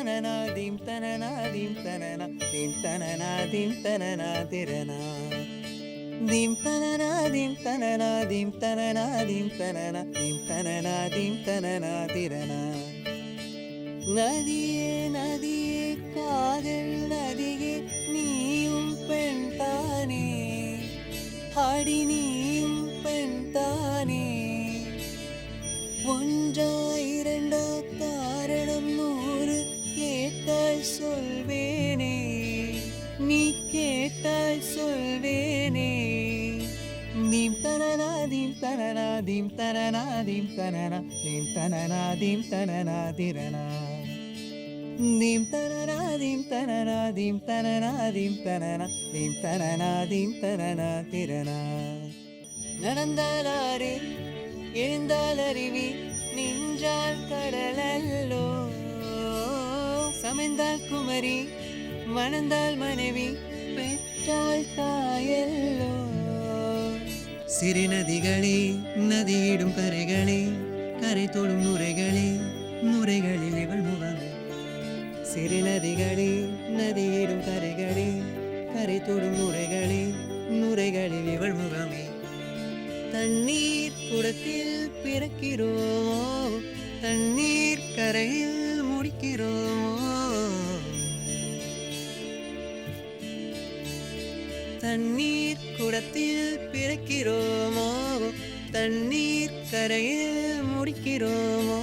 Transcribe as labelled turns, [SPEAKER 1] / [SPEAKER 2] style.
[SPEAKER 1] தனனா தீம் தனனா தீம் தனனா தீம் தனனா தீம் தனனா திரனா தீம் தனனா தீம் தனனா தீம் தனனா தீம் தனனா தீம் தனனா தீம் தனனா திரனா நதியே நதியே காதல் நதியே நீயும் பெண் தானே அடி நீயும் பெண் தானே ஒன்றா இரண்டா காரணம் 100 கேட்டால் சொல்வேனே நீ கேட்டால் சொல்வேனே தீம் தனனா தீம் தனனா தீம் தனனா தீம் தனனா தீம் தனனா தீம் தனனா திரனா தீம் தனனா தீம் தனனா தீம் தனனா தீம் தனனா தீம் தனனா தீம் தனனா திரனா நடந்தாலாரே எழுந்தால் அருவி நின்றால் கடலல்லோ சமைந்தால் குமரி மணந்தால் மனைவி பெற்றால் தாயல்லோ சிறு நதிகளே நதியிடும் கரைகளே கரை தொடும் நுரைகளே நுரைகளில் இவள் முகமே சிறு நதிகளே நதியிடும் கரைகளே கரை தொடும் நுரைகளே நுரைகளில் இவள் முகமே தண்ணீர் குடத்தில் பிறக்கிறோமோ தண்ணீர் கரையில் முடிக்கிறோமோ தண்ணீர் குடத்தில் பிறக்கிறோமோ தண்ணீர் கரையில் முடிக்கிறோமோ